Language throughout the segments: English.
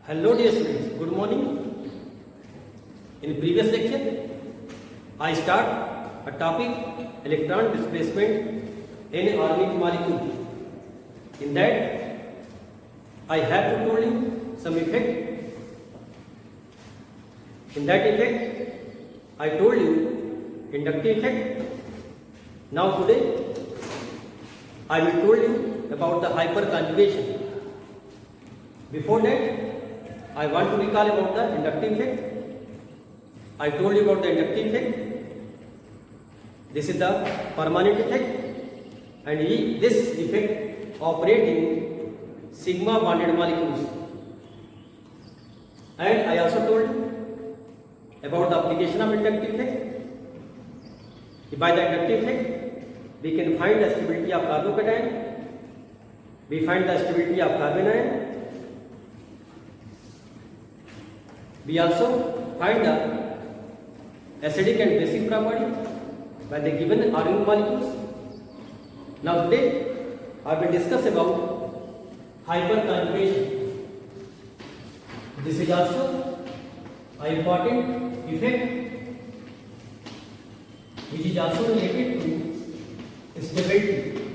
Hello dear students, good morning. In previous lecture, I start a topic electron displacement in organic molecule. In that, I have to told you some effect. In that effect, I told you inductive effect. Now today, I will told you about the hyperconjugation. Before that, I want to recall about the inductive effect. I told you about the inductive effect. This is the permanent effect, and this effect operates in sigma bonded molecules. And I also told you about the application of inductive effect. By the inductive effect, we can find the stability of carbocation. We find the stability of carbon ion. We also find the acidic and basic property by the given organic molecules. Now today I will discuss about hyperconjugation. This is also an important effect which is also related to stability.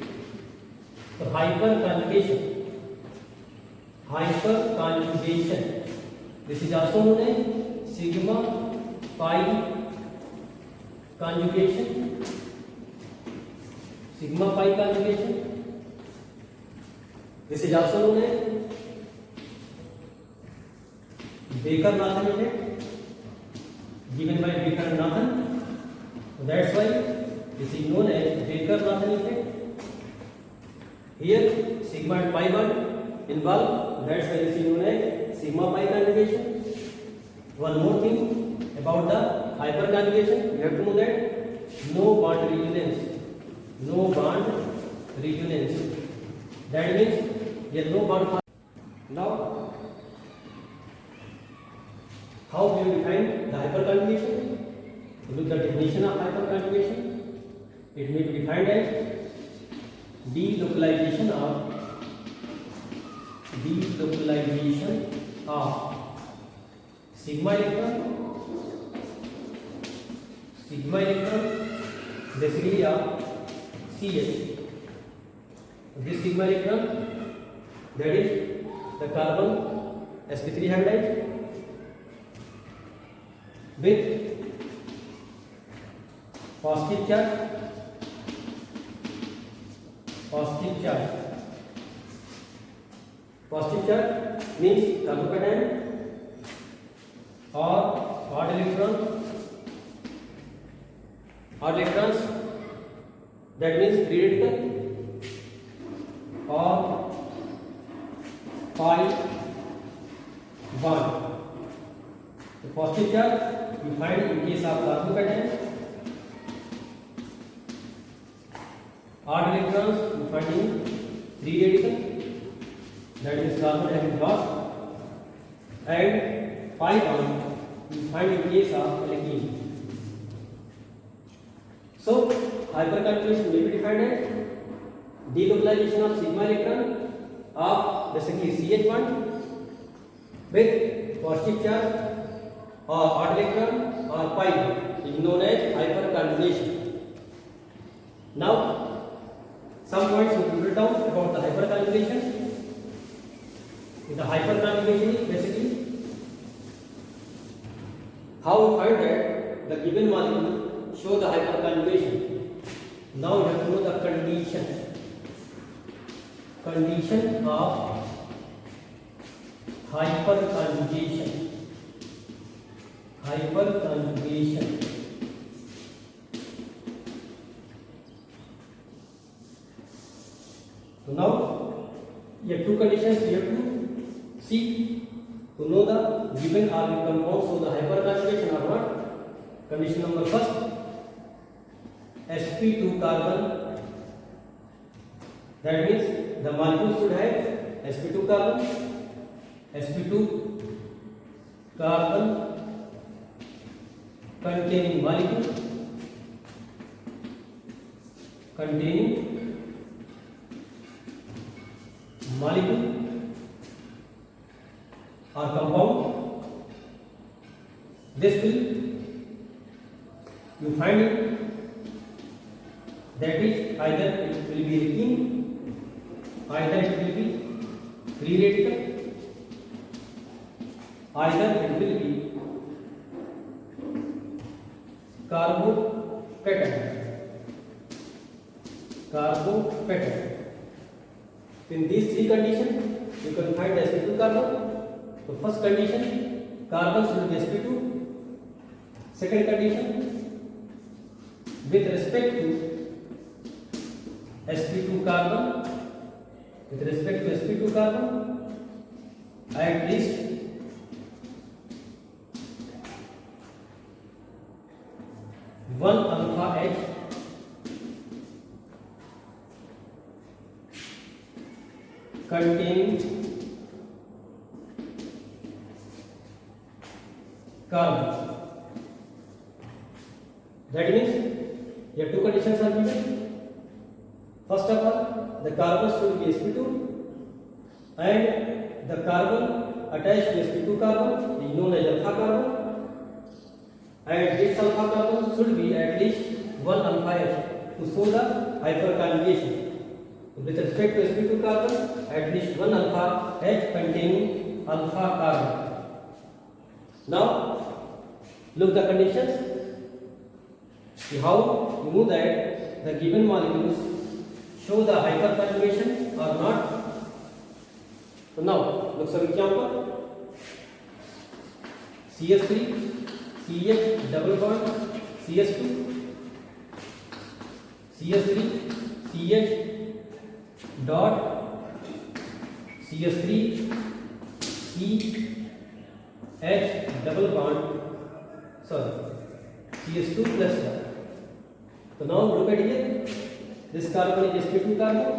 So hyperconjugation. This is also known as sigma pi conjugation. Sigma pi conjugation. This is also known as Baker-Nathan effect, given by Baker-Nathan. So that's why this is known as Baker-Nathan effect. Here sigma and pi bond involved. That's why this is known as sigma pi conjugation. One more thing about the hyperconjugation, you have to know that no bond resonance. No bond resonance. That means there is no bond. Now, how do you define the hyperconjugation? Look at the definition of hyperconjugation. It may be defined as delocalization of sigma electron basically of CH. This sigma electron, that is the carbon sp3 hybridide with positive charge. Positive charge means carbocation or odd electrons, that means free radical or pi bond. The positive charge you find in case of carbocation, odd electrons you find in free radical, that is carbon having lost, and pi bond you find in case of alkene. So hyperconjugation may be defined as delocalization of sigma electron of basically CH bond with positive charge or odd electron or pi bond is known as hyperconjugation. Now some points we will down about the hyperconjugation. The hyperconjugation is basically how we find that the given molecule show the hyperconjugation. Now you have to know the condition of hyperconjugation. So now you have two conditions you have to see to know the given organic compound so the hyperconjugation or not. Condition number first, sp2 carbon, that means the molecule should have sp2 carbon containing molecule or compound, this will you find it, that is either it will be alkene, either it will be free radical, either it will be carbopatide. In these three conditions, you can find sp2 carbon. So first condition, carbon should be sp2. Second condition, with respect to sp2 carbon, at least one alpha H containing carbon. That means here two conditions are given. First of all, the carbon should be sp2 and the carbon attached to sp2 carbon is known as alpha carbon, and this alpha carbon should be at least one alpha H to show the hyperconjugation. With respect to sp2 carbon, at least one alpha H containing alpha carbon. Now, look the conditions. See how you know that the given molecules show the hyperconjugation or not. So now, look some example. CH3, CH double bond, CH2, CH3, CH dot, CH3, CH double bond, CH2 plus 1. So now look at here. This carbon is sp2 carbon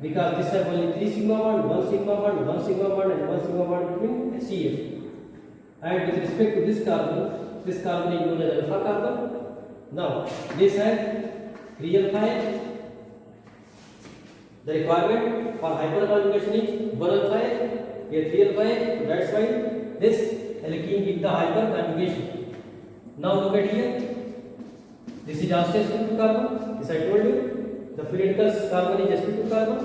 because this has only 3 sigma bond, 1 sigma bond, 1 sigma bond, and 1 sigma bond between CH. And with respect to this carbon is known as alpha carbon. Now this has 3 alpha H. The requirement for hyperconjugation is 1 alpha H. Here 3 alpha H. So that's why this alkene gives the hyperconjugation. Now look at here. This is also sp2 carbon. This I told you. The free radical carbon is sp2 carbon,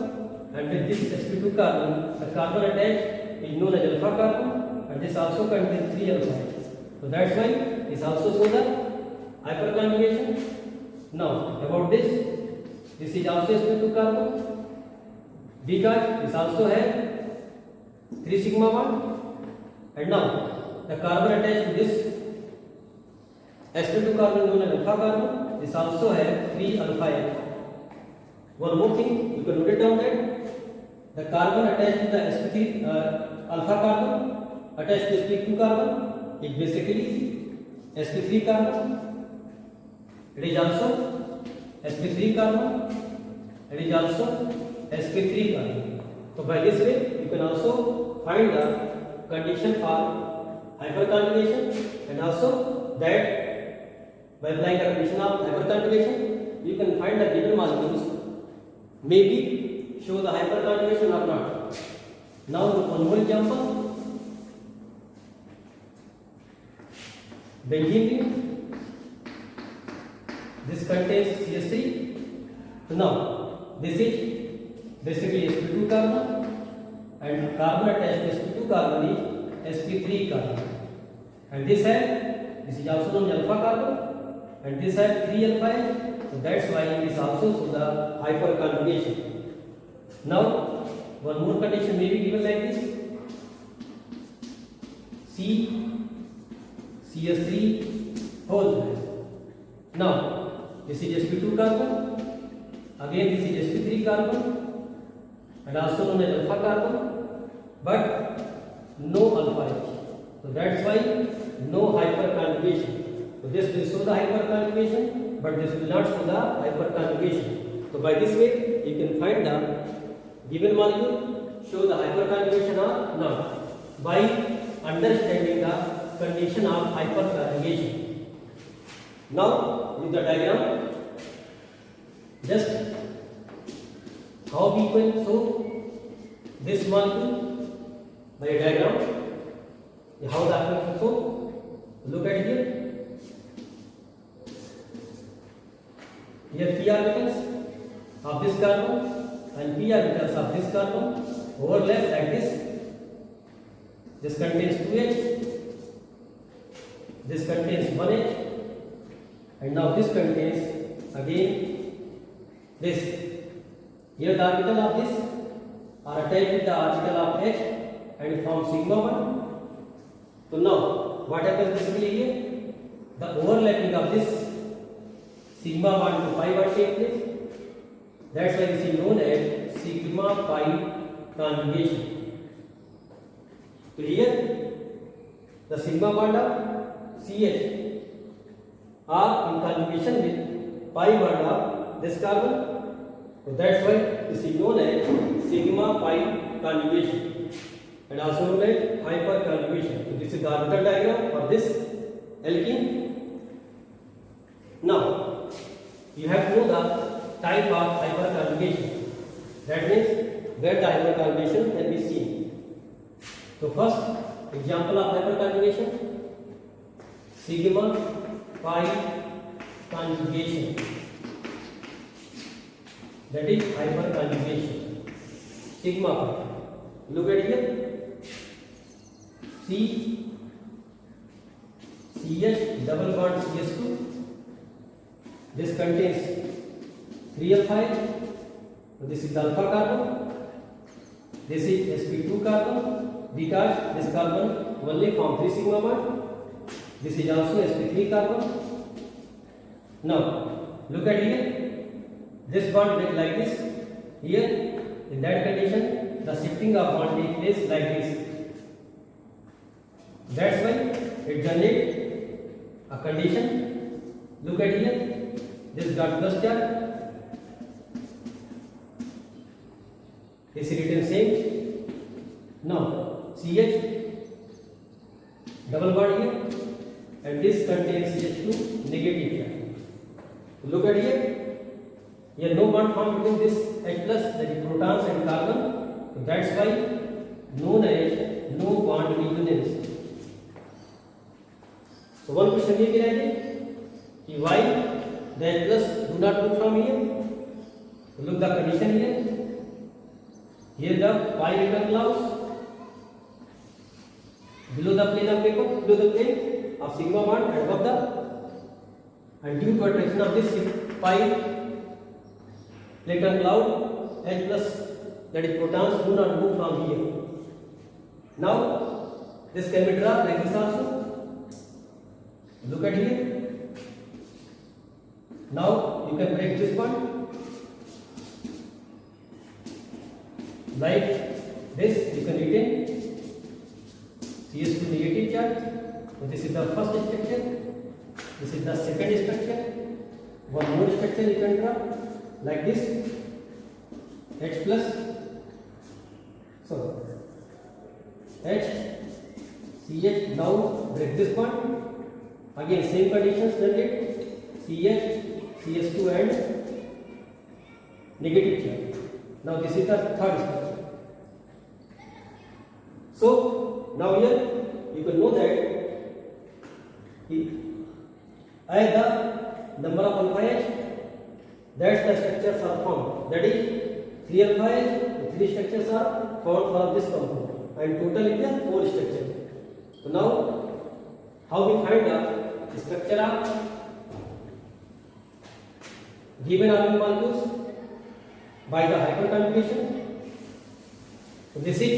and with this sp2 carbon, the carbon attached is known as alpha carbon, and this also contains 3 alpha H. So that's why this also shows the hyperconjugation. Now about this is also sp2 carbon because this also has 3 sigma bond, and now the carbon attached to this sp2 carbon known as alpha carbon, this also has 3 alpha H. One more thing, you can note it down that the carbon attached to the sp3 alpha carbon attached to sp2 carbon is basically sp3 carbon. It is also sp3 carbon. It is also sp3 carbon. So by this way, you can also find the condition for hyperconjugation, and also that by applying the condition of hyperconjugation, you can find the given molecules maybe show the hyperconjugation or not. Now one more example. Benzene, this contains CH3. So now this is basically sp2 carbon, and carbon attached to sp2 carbon is sp3 carbon, and this is also known as alpha carbon, and this has 3 alpha H. So that's why it is also shows the hyperconjugation. Now one more condition may be given like this: CH3 whole. Now this is sp2 carbon, again this is sp3 carbon, and also known as alpha carbon, but no alpha H. So that's why no hyperconjugation. So this will show the hyperconjugation, but this will not show the hyperconjugation. So by this way, you can find the given molecule show the hyperconjugation or not by understanding the condition of hyperconjugation. Now with the diagram, just how we can show this molecule by a diagram. how the article so look at here. Here p orbitals of this carbon and p orbitals of this carbon overlap like this. This contains 2H, this contains 1H, and now this contains again this. Here the orbital of this are attached with the orbital of H and form sigma 1. So now what happens basically here? The overlapping of this sigma 1 to pi 1 take place. That's why this is known as sigma pi conjugation. So here the sigma bond of CH are in conjugation with pi bond of this carbon. So that's why this is known as sigma pi conjugation and also known as hyperconjugation. So this is the orbital diagram for this alkene. Now you have to know the type of hyperconjugation. That means where the hyperconjugation can be seen. So first example of hyperconjugation, sigma pi conjugation. That is hyperconjugation. Sigma pi. Look at here. CH double bond CH2. This contains 3 alpha H. So this is the alpha carbon. This is sp2 carbon because this carbon only form 3 sigma bond. This is also sp3 carbon. Now look at here. This bond break like this. Here in that condition the shifting of bond takes place like this. That's why it generates a condition. Look at here. This got plus charge. This is written same. Now CH double bond here and this contains CH2 negative charge. Look at here. Here no bond formed between this H plus, that is protons and carbon. So that's why known as no bond resonance. So one question here is why the H plus do not move from here? So look the condition here. Here the pi electron clouds below the plane of paper, below the plane of sigma bond and above the, and due to attraction of this pi electron cloud H plus, that is protons, do not move from here. Now this can be drawn like this also. Look at here. Now you can break this bond like this. You can retain CH2 negative charge. So this is the first structure. This is the second structure. One more structure you can draw like this. H plus. So H CH. Now break this bond. Again same conditions generated. CH CH2 and negative charge. Now this is the third structure. So now here you can know that as the number of alpha H, that's the structures are formed. That is 3 alpha H, 3 structures are formed for this compound, and total is the 4 structures. So now how we find the structure of given organic molecules? By the hyperconjugation. So this is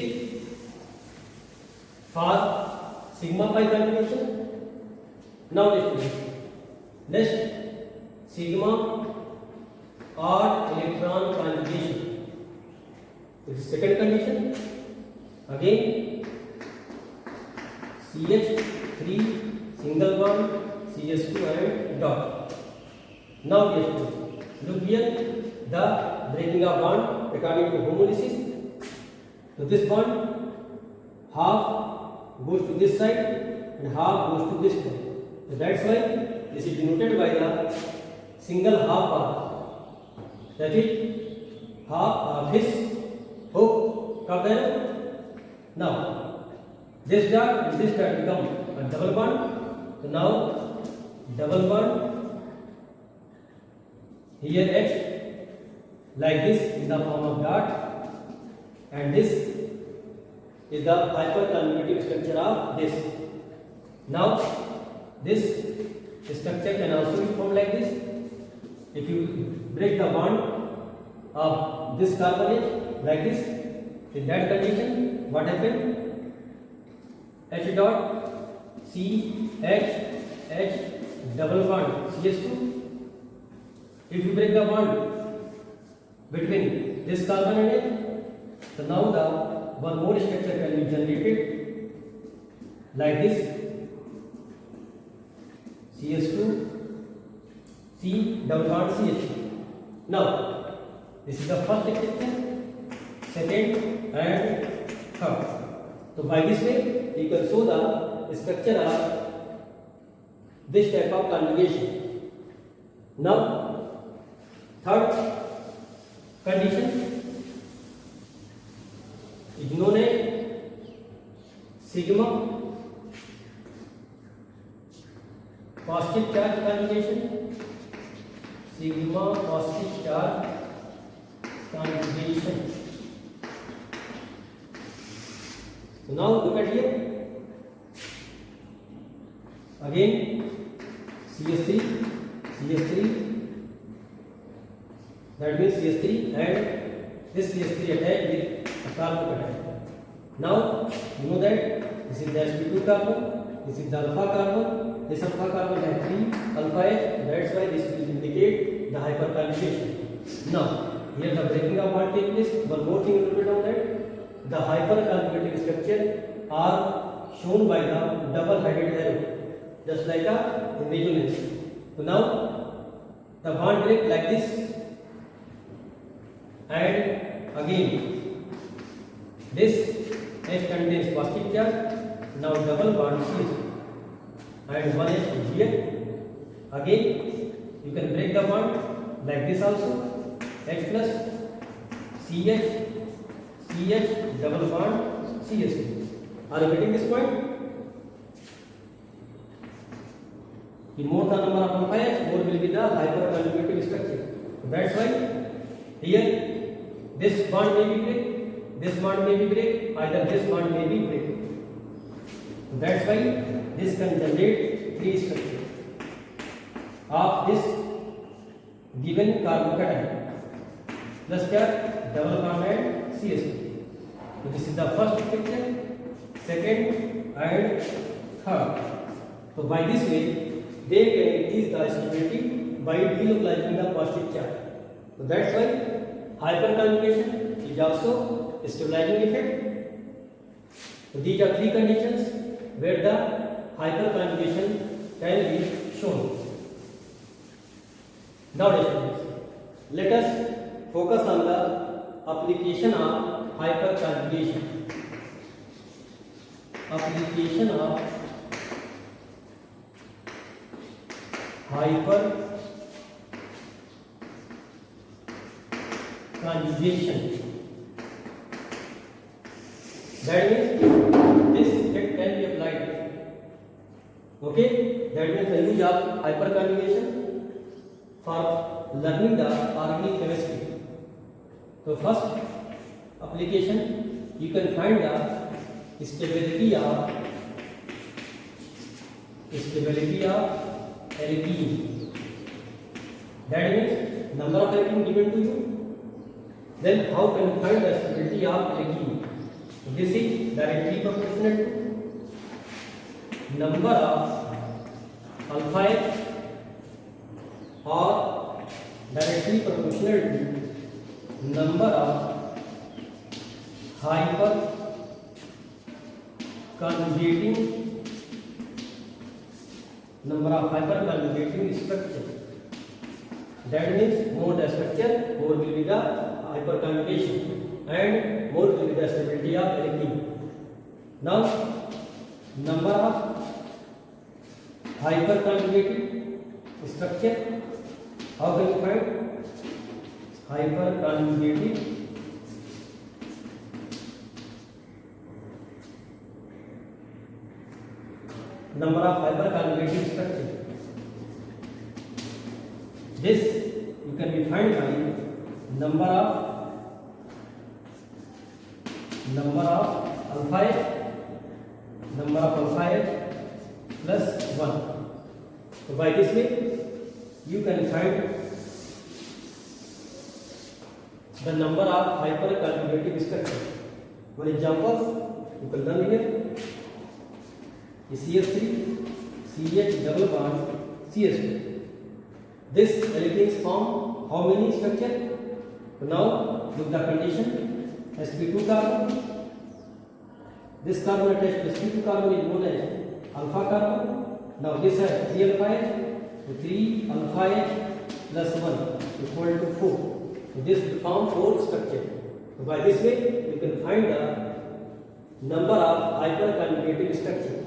for sigma pi conjugation. Now next sigma odd electron conjugation. This is second condition. Again CH3 single bond CH2 and dot. Now look here, the breaking of bond according to homolysis. So this bond half goes to this side and half goes to this side. So that's why this is denoted by the single half bar. That is half of this hook cup arrow. Now this dot and this dot become a double bond. So now double bond here H like this in the form of dot, and this is the hyperconjugative structure of this. Now this structure can also be formed like this. If you break the bond of this carbonate like this, in that condition what happens? H dot C H H double bond CH2. If you break the bond between this carbon and it, so now the one more structure can be generated like this, CH2 C double bond CH2. Now this is the first structure, second and third. So by this way you can show the structure of this type of conjugation. Now third condition is known as sigma positive charge conjugation. Sigma positive charge conjugation. So now look at here. Again CH3, that means CH3 and this CH3 attached with a carbon atom. Now you know that this is the sp2 carbon, this is the alpha carbon. This alpha carbon has 3 alpha H, that's why this will indicate the hyperconjugation. Now here the breaking of bond takes place. One more thing to note on that, the hyperconjugative structure are shown by the double-headed arrow, just like a in resonance. So now the bond break like this, and again this H contains positive charge. Now double bond CH and one H is here. Again you can break the bond like this also, H plus CH double bond CH2. Are you getting this point? The more the number of alpha H, more will be the hyperconjugative structure. So that's why here this bond may be break, this bond may be break, either this bond may be break. So that's why this can generate 3 structures of this given carbocation plus double bond and CH2. So this is the first structure, second and third. So by this way they can increase the stability by delocalizing the positive charge. So that's why hyperconjugation is also a stabilizing effect. So these are 3 conditions where the hyperconjugation can be shown. Now let us focus on the application of hyperconjugation. Application of hyperconjugation. That means this effect can be applied. Okay, that means the use of hyperconjugation for learning the organic chemistry. So first application, you can find the stability of alkene. That means number of alkene given to you. Then how can you find the stability of alkene? So this is directly proportional to number of alpha H or directly proportional to number of hyperconjugating structure. That means more the structure, more will be the hyperconjugation and more will be the stability of alkene. Now number of hyperconjugating structure, how can you find hyperconjugating number of hyperconjugative structure. This you can be found by number of alpha H plus 1. So by this way you can find the number of hyperconjugative structure. One example you can learn here is CH3 CH double bond CH2. This alkenes form how many structure? So now look the condition. sp2 carbon. This carbon attached to sp2 carbon is known as alpha carbon. Now this has 3 alpha H. So 3 alpha H plus 1 equal to 4. So this will form 4 structure. So by this way you can find the number of hyperconjugative structure.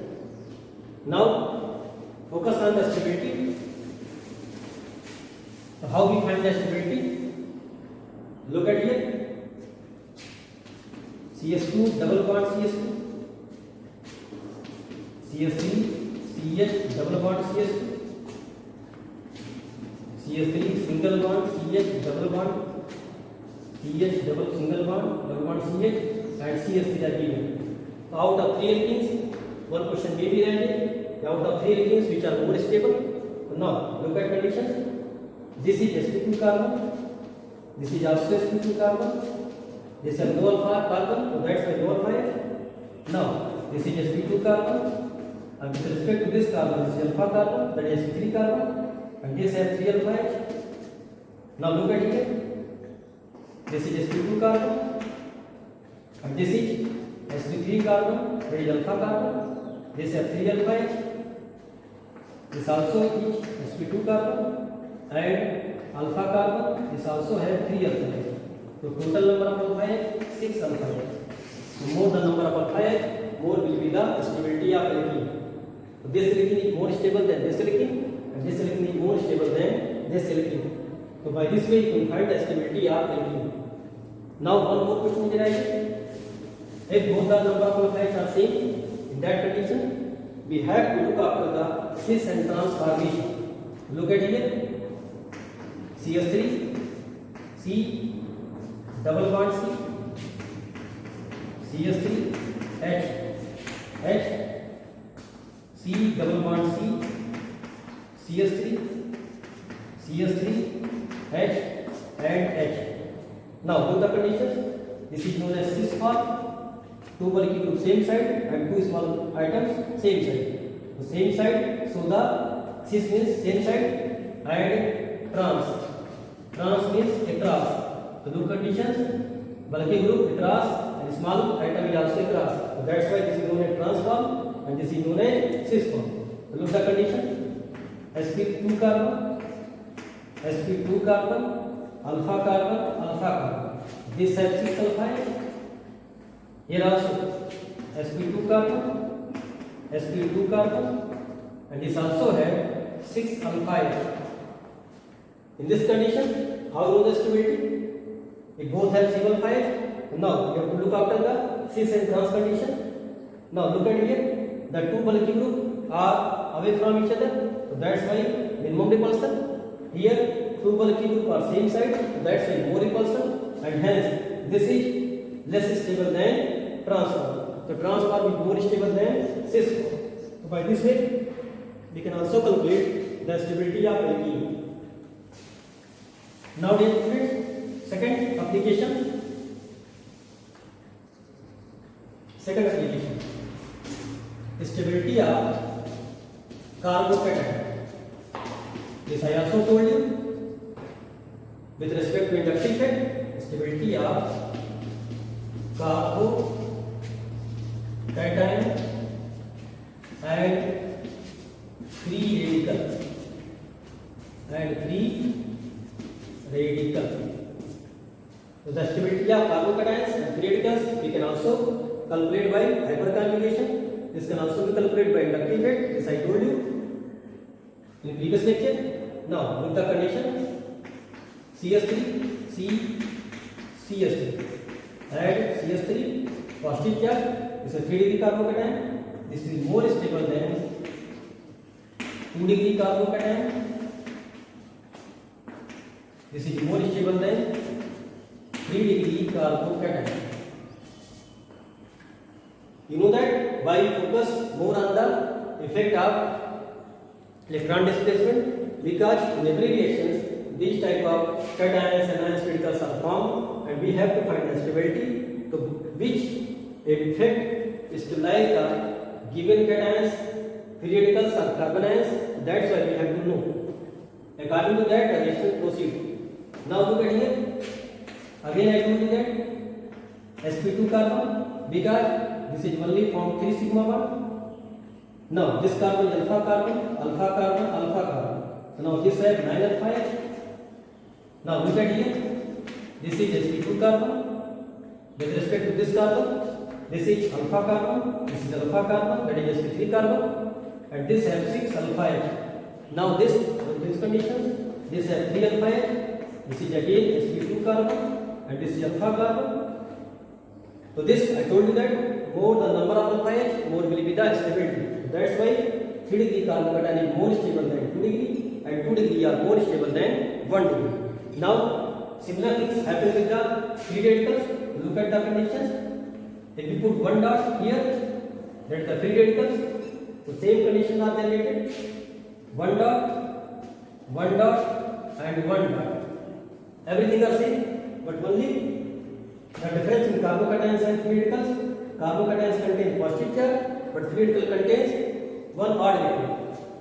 Now focus on the stability. So how we find the stability? Look at here. CH2 double bond CH2, CH3 CH double bond CH2, CH3 single bond CH double bond, CH double single bond CH, and CH3 are given. So out of 3 alkenes, one question may be random. Out of 3 alkenes which are more stable. Now look at conditions. This is sp2 carbon. This is also sp2 carbon. This is no alpha carbon, so that's why no alpha H. Now this is sp2 carbon, and with respect to this carbon, this is alpha carbon, that is sp3 carbon, and this has 3 alpha H. Now look at here. This is sp2 carbon, and this is sp3 carbon, that is alpha carbon. This has 3 alpha H. This also is sp2 carbon and alpha carbon. This also has 3 alpha H. So total number of alpha H 6 alpha H. So more the number of alpha H, more will be the stability of alkene. So this alkene is more stable than this alkene, and this alkene is more stable than this alkene. So by this way you can find the stability of alkene. Now one more question is arising. If both the number of alpha H are same, in that condition we have to look after the cis and trans formation. Look at here. CH3 C double bond C, CH3 H C double bond C, CH3 H and H. Now both the conditions. This is known as cis form. 2 molecule group same side and 2 small atoms same side. So same side, so the cis means same side, and trans means across. So two conditions, bulky group across and small atom is also across. So that's why this is known as trans form and this is known as cis form. So look the condition. sp2 carbon, alpha carbon. This has 6 alpha H. Here also sp2 carbon, and this also has 6 alpha H. In this condition, how you know the stability? It both have single alpha H. Now you have to look after the cis and trans condition. Now look at here. The 2 molecule group are away from each other. So that's why minimum repulsion. Here 2 molecule group are same side. So that's why more repulsion. And hence this is less stable than trans form. So trans form is more stable than cis form. So by this way we can also calculate the stability of alkene. Now dear students, second application. Stability of carbocation. This I also told you. With respect to inductive effect, stability of carbocation and free radical. So the stability of carbocations and free radicals we can also calculate by hyperconjugation. This can also be calculated by inductive effect. This I told you in previous lecture. Now look the condition. CH3 CH3 and CH3 positive charge. This is a 3 degree carbocation. This is more stable than 2 degree carbocation. This is more stable than 3 degree carbocation. You know that why we focus more on the effect of electron displacement, because in every reactions these type of cations and anions radicals are formed, and we have to find the stability to which effect stabilize the given cations, free radicals or carbon ions. That's why we have to know. According to that, the reaction proceed. Now look at here. Again I told you that sp2 carbon, because this is only formed 3 sigma bond. Now this carbon is alpha carbon, alpha carbon, alpha carbon. So now this has 9 alpha H. Now look at here. This is sp2 carbon. With respect to this carbon, this is alpha carbon, this is alpha carbon, that is sp3 carbon, and this has 6 alpha H. Now this, with these conditions, this has 3 alpha H. This is again sp2 carbon, and this is alpha carbon. So this I told you that more the number of alpha H, more will be the stability. That's why 3 degree carbocation is more stable than 2 degree, and 2 degree are more stable than 1 degree. Now similar things happen with the free radicals. Look at the conditions. If you put 1 dot here, that is the free radicals. So same conditions are there related. 1 dot, 1 dot, and 1 dot. Everything are same, but only the difference in carbocations and free radicals. Carbocations contain positive charge, but free radical contains 1 odd electron.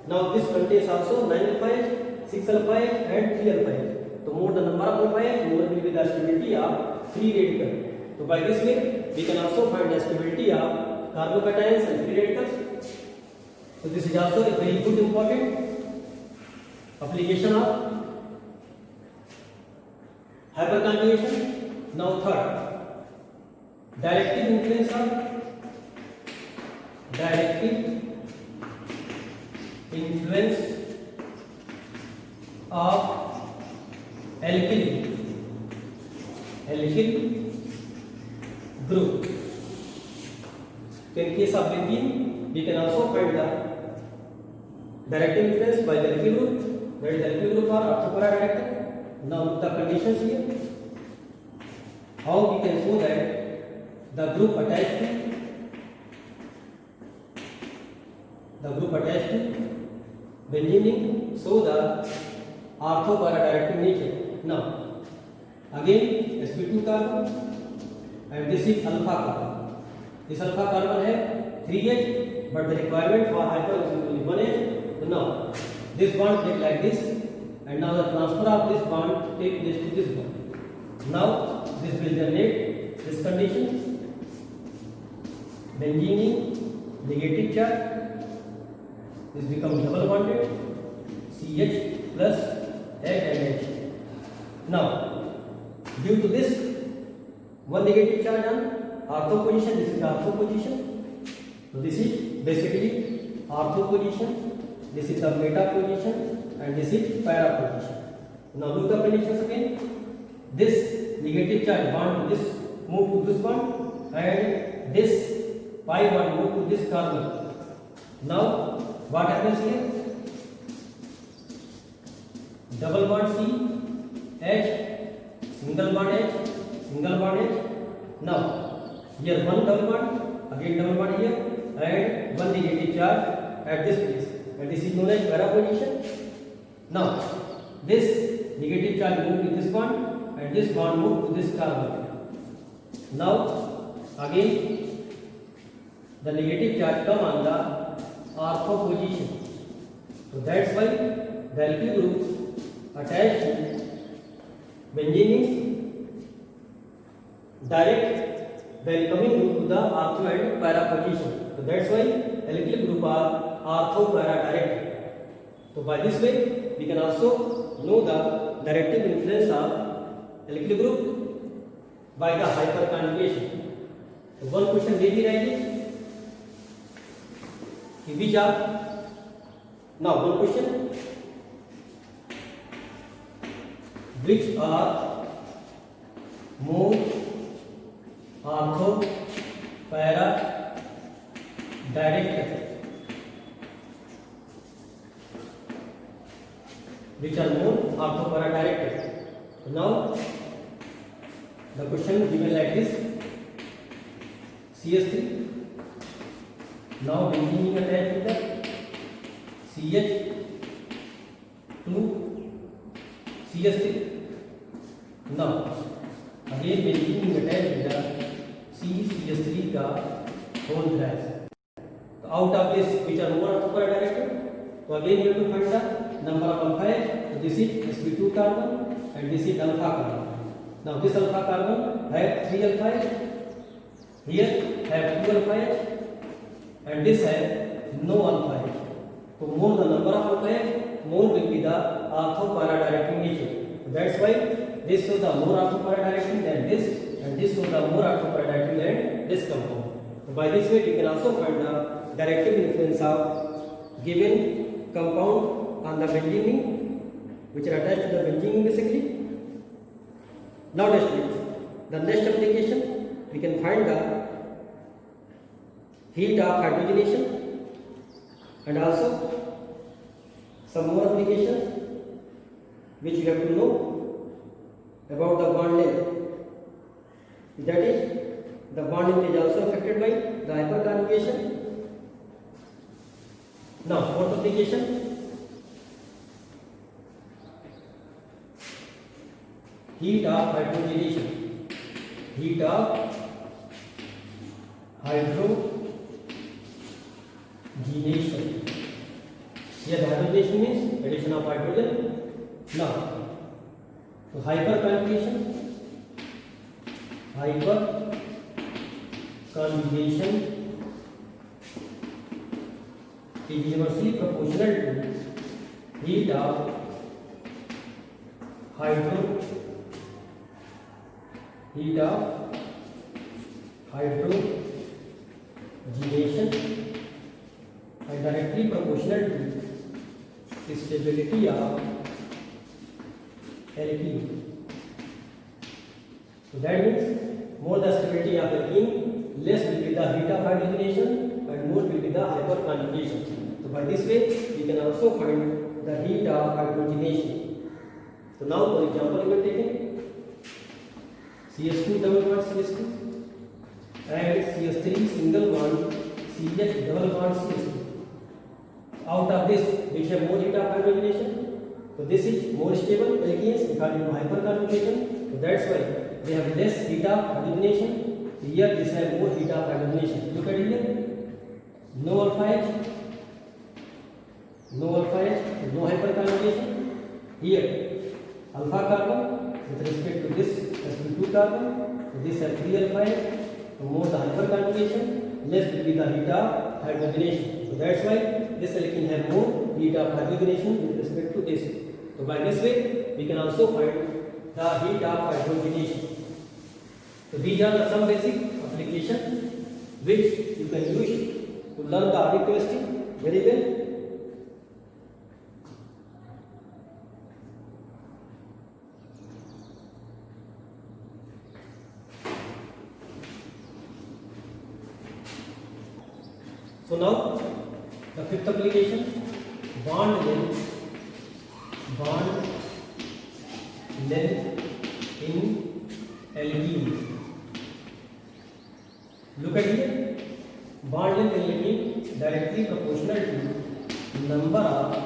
Now this contains also 9 alpha H, 6 alpha H, and 3 alpha H. So more the number of alpha H, more will be the stability of free radical. So by this way, we can also find the stability of carbocations and free radicals. So this is also a very good important application of hyperconjugation. Now third, directive influence of alkyl group. So in case of benzene, we can also find the direct influence by the alkyl group. That is the alkyl group or orthopara director. Now the conditions here. How we can show that the group attached to benzene show the orthopara directing nature. Now again sp2 carbon, and this is alpha carbon. This alpha carbon has 3H, but the requirement for hyperoxy is only 1H. So now this bond take like this, and now the transfer of this bond take place to this bond. Now this will generate this condition. Benzene negative charge. This becomes double bonded. CH plus H and H. Now due to this one negative charge on ortho position, this is the ortho position. So this is basically ortho position. This is the meta position, and this is para position. Now look the conditions again. This negative charge bond to this move to this bond, and this pi bond move to this carbon. Now what happens here? Double bond C, H, single bond H, single bond H. Now here one double bond, again double bond here, and one negative charge at this place, and this is known as para position. Now this negative charge move to this bond, and this bond move to this carbon. Now again the negative charge come on the ortho position. So that's why the alkyl group attached to benzene is direct when coming to the ortho and para position. So that's why alkyl group are ortho para direct. So by this way we can also know the directive influence of alkyl group by the hyperconjugation. So one question may be rising. Which are now one question, which are more ortho para direct? which are more orthopara directed. So now the question given like this: CH3. Now benzene attached with the CH2 CH3. Now again benzene attached with the CH3 का whole class. So out of this, which are more orthopara directed? So again you have to find the number of alpha H. So this is sp2 carbon and this is alpha carbon. Now this alpha carbon have 3 alpha H, here have 2 alpha H, and this have no alpha H. So more the number of alpha H, more will be the orthopara directing nature. So that's why this shows the more orthopara directing than this, and this shows the more orthopara directing than this compound. So by this way we can also find the directive influence of given compound on the benzene, which are attached to the benzene basically. Now the next application, we can find the heat of hydrogenation and also some more applications which you have to know about the bond length. That is, the bond length is also affected by the hyperconjugation. Now fourth application, heat of hydrogenation. Heat of hydrogenation. Here hydrogenation means addition of hydrogen. Now, so hyperconjugation is inversely proportional to heat of hydrogenation and directly proportional to stability of alkene. So that means more the stability of alkene, less will be the heat of hydrogenation and more will be the hyperconjugation. So by this way we can also find the heat of hydrogenation. So now for example we are taking CH2 double bond CH2 and CH3 single bond CH double bond CH2. Out of this, we have more heat of hydrogenation. So this is more stable alkenes according to hyperconjugation. So that's why we have less heat of hydrogenation. Here this has more heat of hydrogenation. Look at here, no alpha H, no hyperconjugation. Here alpha carbon with respect to this sp2 carbon. So this has 3 alpha H. So more the hyperconjugation, less will be the heat of hydrogenation. So that's why this alkene have more heat of hydrogenation with respect to this. So by this way we can also find the heat of hydrogenation. So these are the some basic applications which you can use to learn the organic chemistry very well. So now the fifth application, bond length in alkene. Look at here, bond length in alkene directly proportional to number of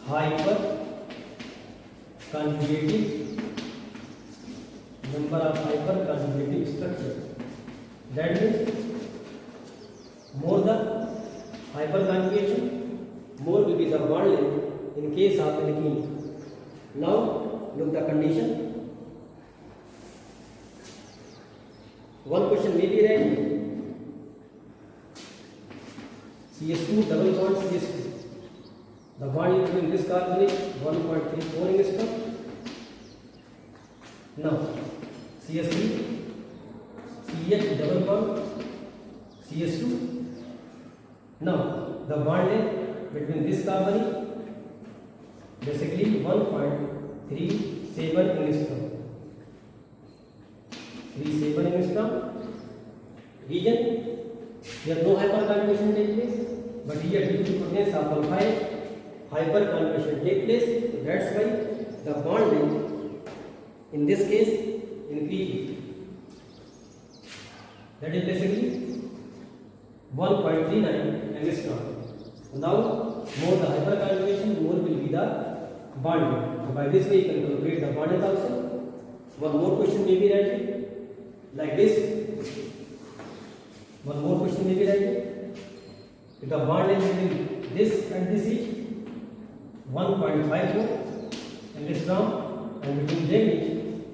hyperconjugative structure. That means more the hyperconjugation, more will be the bond length in case of alkene. Now look the condition. One question may be read: CH2 double bond CH2. The bond between this carbon is 1.34 angstrom. Now CH3 CH double bond CH2. Now the bond length between this carbon is basically 1.37 angstrom. 37 angstrom. Region, here no hyperconjugation takes place, but here due to presence of alpha H, hyperconjugation take place. So that's why the bond length in this case increases. That is basically 1.39 angstrom. So now more the hyperconjugation, more will be the bond length. So by this way you can calculate the bond length also. One more question may be written like this. One more question may be written. If the bond length between this and this is 1.54 angstrom and between them is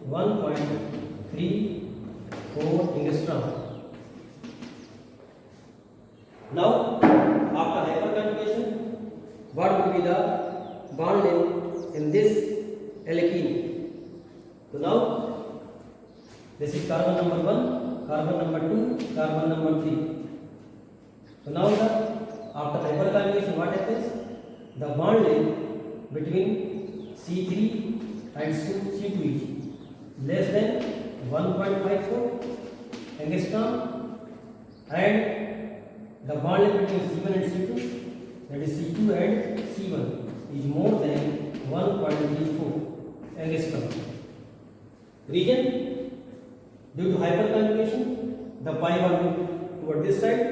1.34 angstrom. Now, after hyperconjugation, what will be the bond length in this alkene? So now, this is carbon number 1, carbon number 2, carbon number 3. So now, after hyperconjugation, what happens? The bond length between C3 and C2 is less than 1.54 angstrom, and the bond length between C1 and C2, that is C2 and C1, is more than 1.34 angstrom. Reason? Due to hyperconjugation, the pi bond toward this side.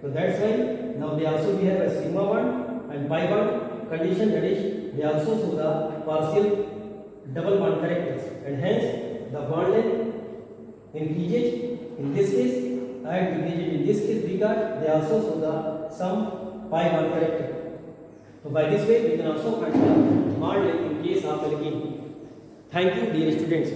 So that's why now they also we have a sigma bond and pi bond condition, that is they also show the partial double bond characters, and hence the bond length increases in this case and decreases in this case because they also show the some pi bond character. So by this way we can also find the bond length in case of alkene. Thank you, dear students.